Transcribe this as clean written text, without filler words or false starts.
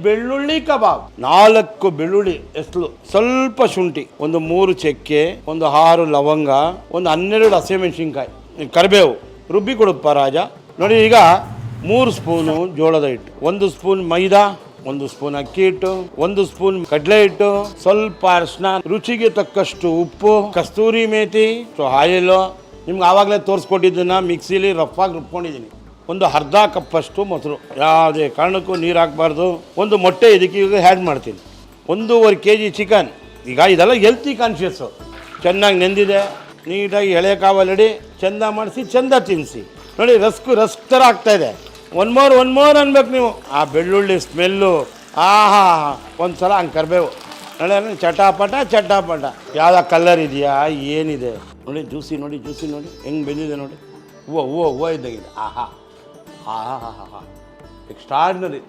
ಬೆಳ್ಳುಳ್ಳಿ ಕಬಾಬ್ 4 ಬೆಳ್ಳುಳ್ಳಿ ಎಸ್ಲು, ಸ್ವಲ್ಪ ಶುಂಠಿ, ಒಂದು 3 ಚಕ್ಕೆ, ಒಂದು 6 ಲವಂಗ, ಒಂದು 12 ಹಸಿಮೆಣಸಿನ್ಕಾಯಿ, ಕರಿಬೇವು ರುಬ್ಬಿ ಕೊಡುಪ್ಪ ರಾಜ. ನೋಡಿ, ಈಗ 3 ಸ್ಪೂನು ಜೋಳದ ಹಿಟ್ಟು, 1 ಸ್ಪೂನ್ ಮೈದಾ, 1 ಸ್ಪೂನ್ ಅಕ್ಕಿ ಹಿಟ್ಟು, 1 ಸ್ಪೂನ್ ಕಡಲೆ ಹಿಟ್ಟು, ಸ್ವಲ್ಪ ಅರಿಶಿನ, ರುಚಿಗೆ ತಕ್ಕಷ್ಟು ಉಪ್ಪು, ಕಸ್ತೂರಿ ಮೇಥಿ, ಆಯಿಲ್. ನಿಮ್ಗೆ ಆವಾಗಲೇ ತೋರಿಸ್ಕೊಟ್ಟಿದ್ದನ್ನ ಮಿಕ್ಸಿಲಿ ರಫಾಗಿ ರುಬ್ಕೊಂಡಿದ್ದೀನಿ. ಒಂದು ಅರ್ಧ ಕಪ್ಪಷ್ಟು ಮೊಸರು, ಯಾವುದೇ ಕಾರಣಕ್ಕೂ ನೀರು ಹಾಕಬಾರ್ದು. ಒಂದು ಮೊಟ್ಟೆ ಇದಕ್ಕೆ ಈಗ ಆ್ಯಡ್ ಮಾಡ್ತೀನಿ. 1.5 kg ಚಿಕನ್. ಈಗ ಇದೆಲ್ಲ ಹೆಲ್ತಿ ಕಾನ್ಷಿಯಸ್ಸು. ಚೆನ್ನಾಗಿ ನೆಂದಿದೆ, ನೀಟಾಗಿ ಎಳೆ ಕಾವಲಿಡಿ ಚೆಂದ ಮಾಡಿಸಿ ಚೆಂದ ತಿನ್ನಿಸಿ. ನೋಡಿ, ರಸ್ಕ್ ಥರ ಆಗ್ತಾಯಿದೆ. ಒನ್ ಮೋರ್ ಅನ್ಬೇಕು ನೀವು. ಆ ಬೆಳ್ಳುಳ್ಳಿ ಸ್ಮೆಲ್ಲು, ಆಹಾ, ಒಂದು ಸಲ ಹಂಗೆ ಕರಿಬೇವು. ನೋಡಿ, ಚಟಾಪಟ ಯಾವ್ದು ಕಲರ್ ಇದೆಯಾ, ಏನಿದೆ ನೋಡಿ. ಜ್ಯೂಸಿ ನೋಡಿ ಹೆಂಗೆ ಬೆಂದಿದೆ ನೋಡಿ. ಹೂವು ಇದ್ದಾಗಿದೆ. ಆಹಾ ಎಕ್ಸ್ಟ್ರಾರ್ಡಿನರಿ.